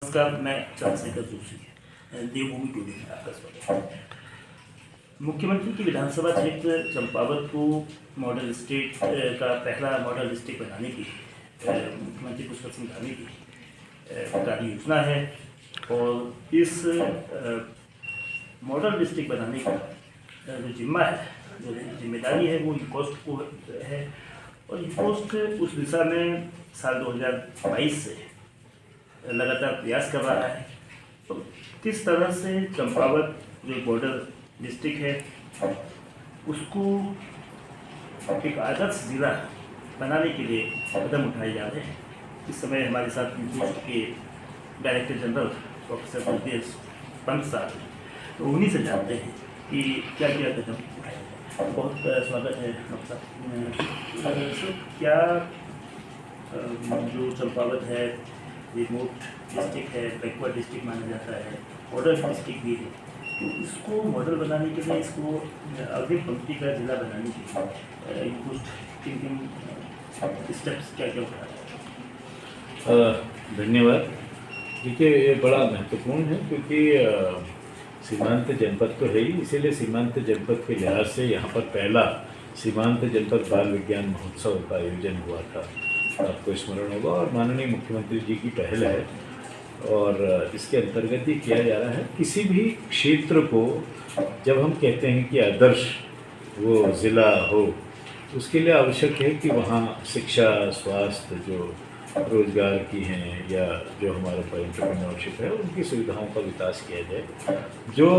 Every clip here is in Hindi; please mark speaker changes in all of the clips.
Speaker 1: नमस्कार, मैं चंद्रशेखर जोशी, देवभूमि टुडे में आपका स्वागत है। मुख्यमंत्री की विधानसभा क्षेत्र चंपावत को मॉडल स्टेट का पहला मॉडल डिस्ट्रिक्ट बनाने की मुख्यमंत्री पुष्कर सिंह धामी की कार्य योजना है और इस मॉडल डिस्ट्रिक्ट बनाने का जो जिम्मा है, जो जिम्मेदारी है, वो इकोस्ट को है और इकोस्ट उस दिशा में साल 2022 से लगातार प्रयास कर रहा है। तो किस तरह से चंपावत जो बॉर्डर डिस्ट्रिक्ट है उसको एक आदर्श जिला बनाने के लिए कदम उठाए जा रहे हैं। इस समय हमारे साथ पोस्ट के director general professor Baldev Pant साहब हैं, तो उन्हीं से जानते हैं कि क्या क्या कदम उठाए जाए। बहुत स्वागत है डॉक्टर साहब। सर, क्या जो चंपावत है रिमोट डिस्ट्रिक्ट है, बैकवर्ड डिस्ट्रिक्ट माना जाता है, बॉर्डर डिस्ट्रिक्ट भी है, तो इसको मॉडल बनाने के लिए, इसको अग्रिम पंक्ति का जिला बनाने के लिए कुछ किन स्टेप्स क्या क्या उठा रहे हैं?
Speaker 2: धन्यवाद। देखिए, ये बड़ा महत्वपूर्ण है क्योंकि सीमांत जनपद तो है ही, इसीलिए सीमांत जनपद के लिहाज से यहाँ पर पहला सीमांत जनपद बाल विज्ञान महोत्सव का आयोजन हुआ था, आपको स्मरण होगा, और माननीय मुख्यमंत्री जी की पहल है और इसके अंतर्गत ही किया जा रहा है। किसी भी क्षेत्र को जब हम कहते हैं कि आदर्श वो ज़िला हो, उसके लिए आवश्यक है कि वहाँ शिक्षा, स्वास्थ्य, जो रोजगार की हैं या जो हमारा एंटरप्रेन्योरशिप है, उनकी सुविधाओं का विकास किया जाए। जो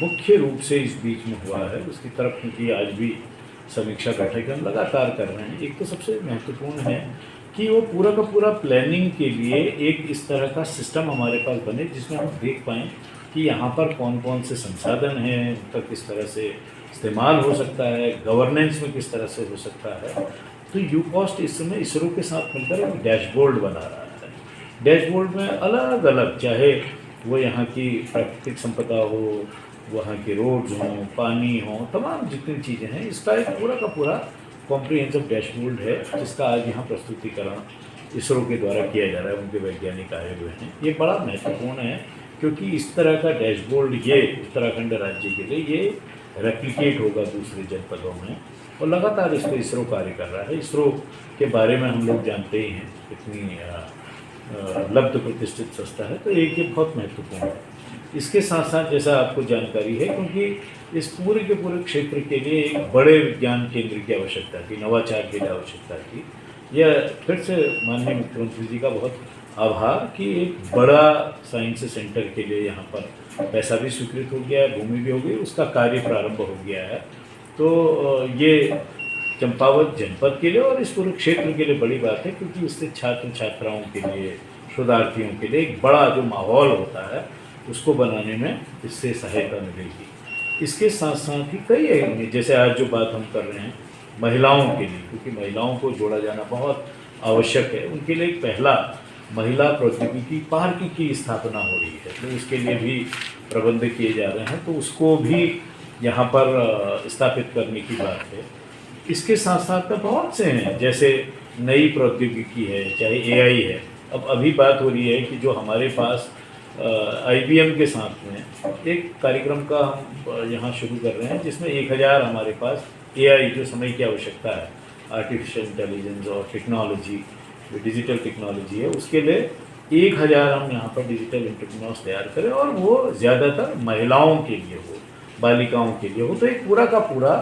Speaker 2: मुख्य रूप से इस बीच में हुआ है उसकी तरफ क्योंकि आज भी समीक्षा बैठक हम लगातार कर रहे हैं। एक तो सबसे महत्वपूर्ण है कि वो पूरा का पूरा प्लानिंग के लिए एक इस तरह का सिस्टम हमारे पास बने जिसमें हम देख पाएँ कि यहाँ पर कौन कौन से संसाधन हैं, उनका किस तरह से इस्तेमाल हो सकता है, गवर्नेंस में किस तरह से हो सकता है। तो यूकॉस्ट इस समय इसरो के साथ मिलकर एक डैशबोर्ड बना रहा है। डैशबोर्ड में अलग अलग, चाहे वो यहाँ की प्राकृतिक संपदा हो, वहाँ के रोड्स हों, पानी हो, तमाम जितनी चीज़ें हैं, इसका एक पूरा का पूरा कॉम्प्रिहेंसिव डैशबोर्ड है जिसका आज यहाँ प्रस्तुतिकरण इसरो के द्वारा किया जा रहा है। उनके वैज्ञानिक आए हुए हैं। ये बड़ा महत्वपूर्ण है क्योंकि इस तरह का डैशबोर्ड ये उत्तराखंड राज्य के लिए ये रेप्लिकेट होगा दूसरे जनपदों में, और लगातार इस पर इसरो कार्य कर रहा है। इसरो के बारे में हम लोग जानते ही हैं, इतनी लब्ध प्रतिष्ठित संस्था है, तो एक ये बहुत महत्वपूर्ण है। इसके साथ साथ जैसा आपको जानकारी है, क्योंकि इस पूरे के पूरे क्षेत्र के लिए एक बड़े विज्ञान केंद्र की आवश्यकता थी, नवाचार की आवश्यकता थी। यह फिर से माननीय मुख्यमंत्री जी का बहुत आभार कि एक बड़ा साइंस सेंटर के लिए यहाँ पर पैसा भी स्वीकृत हो गया है, भूमि भी हो गई, उसका कार्य प्रारंभ हो गया है। तो ये चंपावत जनपद के लिए और इस पूरे क्षेत्र के लिए बड़ी बात है क्योंकि इससे छात्र छात्राओं के लिए, शोधार्थियों के लिए एक बड़ा जो माहौल होता है उसको बनाने में इससे सहायता मिलेगी। इसके साथ साथ ही कई हैं, जैसे आज जो बात हम कर रहे हैं महिलाओं के लिए, क्योंकि महिलाओं को जोड़ा जाना बहुत आवश्यक है, उनके लिए एक पहला महिला प्रौद्योगिकी पार्क की स्थापना हो रही है, तो उसके लिए भी प्रबंध किए जा रहे हैं, तो उसको भी यहाँ पर स्थापित करने की बात है। इसके साथ साथ में बहुत से हैं, जैसे नई प्रौद्योगिकी है, चाहे AI है। अब अभी बात हो रही है कि जो हमारे पास IBM के साथ में एक कार्यक्रम का हम यहाँ शुरू कर रहे हैं जिसमें 1000 हमारे पास AI जो समय की आवश्यकता है, आर्टिफिशियल इंटेलिजेंस और टेक्नोलॉजी, जो डिजिटल टेक्नोलॉजी है, उसके लिए 1000 हम यहाँ पर डिजिटल एंटरप्रेन्योर्स तैयार करें और वो ज़्यादातर महिलाओं के लिए हो, बालिकाओं के लिए हो। तो एक पूरा का पूरा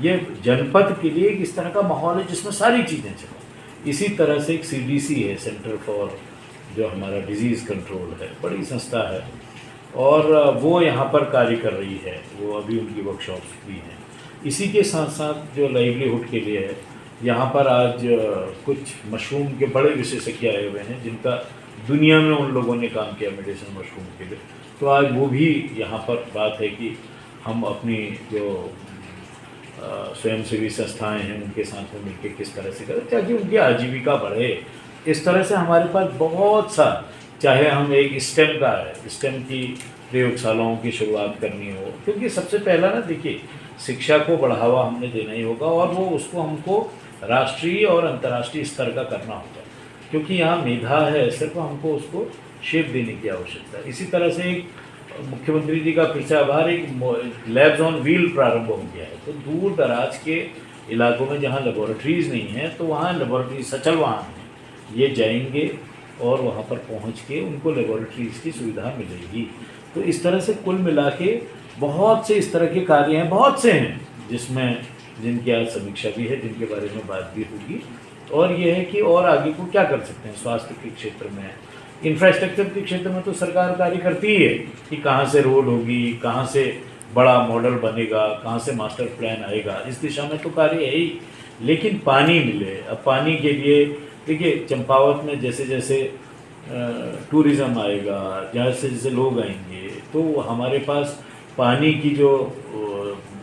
Speaker 2: ये जनपद के लिए एक इस तरह का माहौल है जिसमें सारी चीज़ें चलें। इसी तरह से एक CDC है, सेंटर फॉर जो हमारा डिजीज़ कंट्रोल है, बड़ी संस्था है और वो यहाँ पर कार्य कर रही है, वो अभी उनकी वर्कशॉप्स भी हैं। इसी के साथ साथ जो लाइवलीहुड के लिए है, यहाँ पर आज कुछ मशरूम के बड़े विशेषज्ञ आए हुए हैं जिनका दुनिया में उन लोगों ने काम किया मेडिसिन मशरूम के लिए। तो आज वो भी यहाँ पर बात है कि हम अपनी जो स्वयंसेवी संस्थाएं हैं उनके साथ में मिलकर किस तरह से करें ताकि उनकी आजीविका बढ़े। इस तरह से हमारे पास बहुत सा, चाहे हम एक स्टेम की प्रयोगशालाओं की शुरुआत करनी हो, क्योंकि सबसे पहला ना देखिए शिक्षा को बढ़ावा हमने देना ही होगा और वो उसको हमको राष्ट्रीय और अंतर्राष्ट्रीय स्तर का करना होगा, क्योंकि यहाँ मेधा है, सिर्फ हमको उसको शेप देने की आवश्यकता है। इसी तरह से एक मुख्यमंत्री जी का फिर से आभार, एक लैब्स ऑन व्हील प्रारंभ हो गया है। तो दूर दराज के इलाकों में जहाँ लेबोरेटरीज़ नहीं हैं तो वहाँ लेबोरेटरी सचल वाहन हैं, ये जाएंगे और वहाँ पर पहुँच के उनको लेबोरेटरीज़ की सुविधा मिलेगी। तो इस तरह से कुल मिला के बहुत से इस तरह के कार्य हैं, बहुत से हैं जिसमें जिनकी आज समीक्षा भी है, जिनके बारे में बात भी होगी। और ये है कि और आगे को क्या कर सकते हैं स्वास्थ्य के क्षेत्र में, इंफ्रास्ट्रक्चर के क्षेत्र में तो सरकार कार्य करती ही है कि कहाँ से रोड होगी, कहाँ से बड़ा मॉडल बनेगा, कहाँ से मास्टर प्लान आएगा, इस दिशा में तो कार्य है ही। लेकिन पानी मिले, अब पानी के लिए देखिए चंपावत में जैसे जैसे टूरिज़्म आएगा, जैसे जैसे लोग आएंगे तो हमारे पास पानी की जो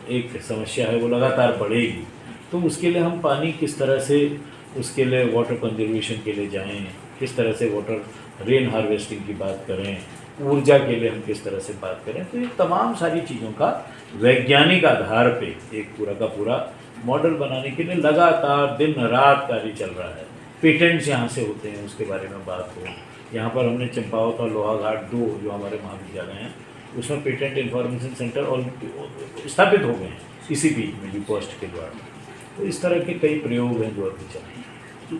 Speaker 2: एक समस्या है वो लगातार बढ़ेगी। तो उसके लिए हम पानी किस तरह से, उसके लिए वाटर कंजर्वेशन के लिए जाएं, किस तरह से वाटर रेन हार्वेस्टिंग की बात करें, ऊर्जा के लिए हम किस तरह से बात करें। तो ये तमाम सारी चीज़ों का वैज्ञानिक आधार पे एक पूरा का पूरा मॉडल बनाने के लिए लगातार दिन रात कार्य चल रहा है। पेटेंट्स यहाँ से होते हैं, उसके बारे में बात हो। यहाँ पर हमने चंपावत और लोहाघाट 2 जो हमारे महाविद्यालय हैं उसमें पेटेंट इन्फॉर्मेशन सेंटर और स्थापित हो गए हैं इसी बीच में भी पोस्ट के द्वारा। तो इस तरह के कई प्रयोग हैं जो अभी चल रहे हैं।
Speaker 1: तो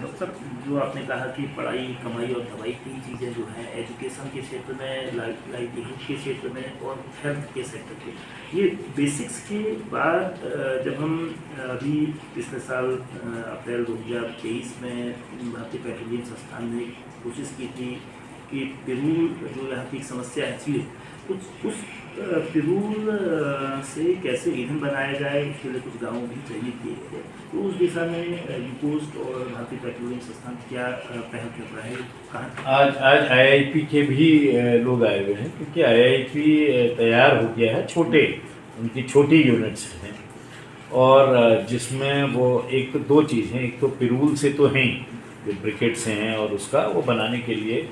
Speaker 1: डॉक्टर साहब, जो आपने कहा कि पढ़ाई, कमाई और दवाई की चीज़ें जो हैं एजुकेशन के क्षेत्र में, लाइवलीहुड के क्षेत्र में और हेल्थ के सेक्टर के, ये बेसिक्स के बाद जब हम अभी पिछले साल अप्रैल 2023 में भारतीय पेट्रोलियम संस्थान ने कोशिश की थी कि पिरूल जो यहाँ की समस्या है उस पिरूल से कैसे ईंधन बनाया जाए, उसके लिए कुछ गाँव भी चाहिए किए थे। तो उस दिशा में यूकोस्ट और भारतीय पेट्रोलियम संस्थान क्या पहल कर रहा है, कहाँ?
Speaker 2: आज आईआईपी के भी लोग आए हुए हैं, क्योंकि आईआईपी तैयार हो गया है, उनकी छोटी यूनिट्स हैं और जिसमें वो एक तो 2 चीज़ हैं, एक तो पिरूल से तो हैं जो ब्रिकेट्स हैं और उसका वो बनाने के लिए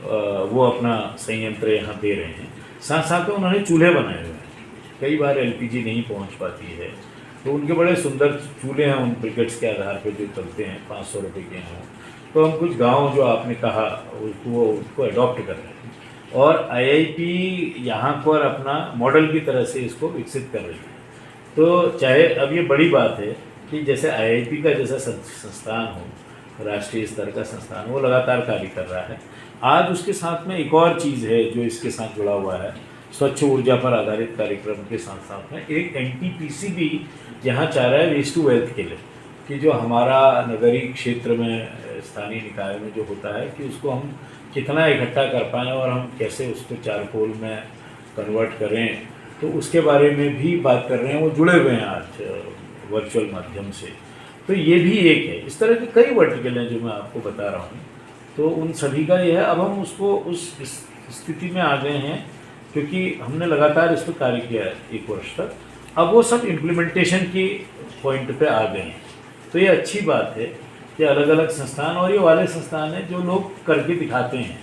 Speaker 2: वो अपना संयंत्र यहाँ दे रहे हैं। साथ साथ में उन्होंने चूल्हे बनाए हुए हैं। कई बार एलपीजी नहीं पहुँच पाती है तो उनके बड़े सुंदर चूल्हे हैं उन ब्रिकेट्स के आधार पर जो चलते हैं, 500 रुपये के हैं। तो हम कुछ गांव जो आपने कहा उसको अडॉप्ट कर रहे हैं और आईआईपी यहाँ पर अपना मॉडल की तरह से इसको विकसित कर रही है। तो चाहे अब ये बड़ी बात है कि जैसे आईआईपी का जैसा संस्थान हो, राष्ट्रीय स्तर का संस्थान, वो लगातार कार्य कर रहा है। आज उसके साथ में एक और चीज़ है जो इसके साथ जुड़ा हुआ है, स्वच्छ ऊर्जा पर आधारित कार्यक्रम के साथ साथ में एक एनटीपीसी भी यहाँ चाह रहा है वेस्ट टू वेल्थ के लिए, कि जो हमारा नगरीय क्षेत्र में स्थानीय निकाय में जो होता है कि उसको हम कितना इकट्ठा कर पाएँ और हम कैसे उसको चारकोल में कन्वर्ट करें, तो उसके बारे में भी बात कर रहे हैं। वो जुड़े हुए हैं आज वर्चुअल माध्यम से। तो ये भी एक है। इस तरह के कई वर्टिकल हैं जो मैं आपको बता रहा हूँ। तो उन सभी का ये है, अब हम उसको उस स्थिति में आ गए हैं क्योंकि हमने लगातार इस पर कार्य किया है 1 वर्ष तक। अब वो सब इम्प्लीमेंटेशन की पॉइंट पे आ गए हैं। तो ये अच्छी बात है कि अलग अलग संस्थान और ये वाले संस्थान हैं जो लोग करके दिखाते हैं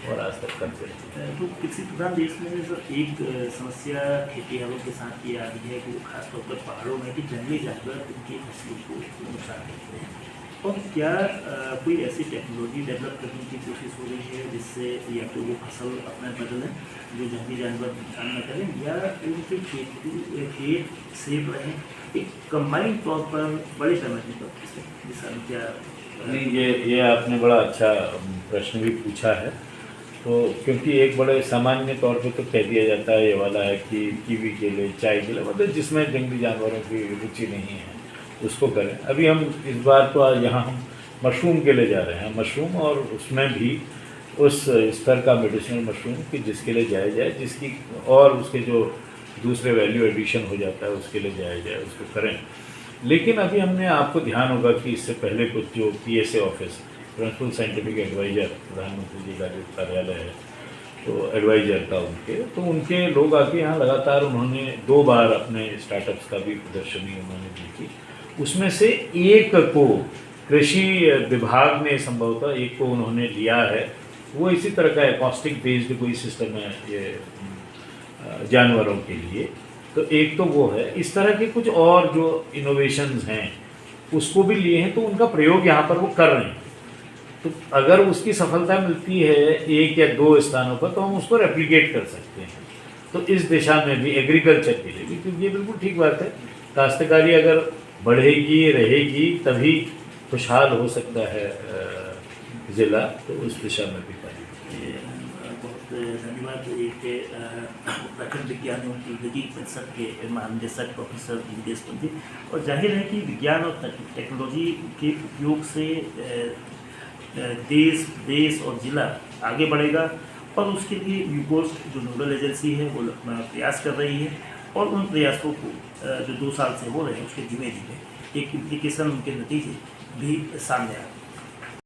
Speaker 2: और आज तक करते हैं।
Speaker 1: तो कृषि प्रधान देश में सर एक समस्या खेतिहरों के साथ ये आ रही है कि वो खासतौर पर पहाड़ों में कि जंगली जानवर उनकी फसलों को नुकसान करते हैं। और क्या कोई ऐसी टेक्नोलॉजी डेवलप करने की कोशिश हो रही है जिससे या तो वो फसल अपना बदलें जो जंगली जानवर नुकसान न करें, या उनके खेत सेफ रहें, एक कंबाइंड तौर पर बड़े पैमाने पर इस दिशा में क्या?
Speaker 2: नहीं, ये आपने बड़ा अच्छा प्रश्न भी पूछा है। तो क्योंकि एक बड़े सामान्य तौर पे तो कह दिया जाता है ये वाला है कि कीवी के लिए, चाय के लिए, मतलब जिसमें जंगली जानवरों की रुचि नहीं है उसको करें। अभी हम इस बार तो यहाँ हम मशरूम के लिए जा रहे हैं, मशरूम, और उसमें भी उस स्तर का मेडिसिनल मशरूम कि जिसके लिए जाया जाए, जिसकी और उसके जो दूसरे वैल्यू एडिशन हो जाता है उसके लिए जाया जाए, उसको करें। लेकिन अभी हमने, आपको ध्यान होगा कि इससे पहले कुछ जो PSA office, principal scientific adviser, प्रधानमंत्री जी का जो कार्यालय है तो एडवाइज़र का उनके लोग आके यहाँ लगातार उन्होंने 2 बार अपने स्टार्टअप्स का भी प्रदर्शनी उन्होंने दी थी। उसमें से एक को कृषि विभाग ने संभवतः एक को उन्होंने लिया है। वो इसी तरह का एकॉस्टिक बेस्ड कोई सिस्टम है ये जानवरों के लिए। तो एक तो वो है। इस तरह के कुछ और जो इनोवेशंस हैं उसको भी लिए हैं, तो उनका प्रयोग यहाँ पर वो कर रहे हैं। तो अगर उसकी सफलता मिलती है एक या दो स्थानों पर तो हम उसको रेप्लिकेट कर सकते हैं। तो इस दिशा में भी एग्रीकल्चर के लिए भी, क्योंकि ये बिल्कुल ठीक बात है, काश्तकारी अगर बढ़ेगी रहेगी तभी खुशहाल हो सकता है ज़िला, तो उस दिशा में भी कार्य।
Speaker 1: बहुत धन्यवाद। एक उत्तराखंड विज्ञान एवं प्रौद्योगिकी परिषद के महानिदेशक प्रोफेसर योगेश पंडित। और जाहिर है कि विज्ञान और टेक्नोलॉजी के उपयोग से देश और ज़िला आगे बढ़ेगा, और उसके लिए यूकोस्ट जो नोडल एजेंसी है वो प्रयास कर रही है, और उन प्रयासों को जो 2 साल से हो रहे हैं उसके धीमे धीमे एक इम्प्लीकेशन, उनके नतीजे भी सामने आ रहे हैं।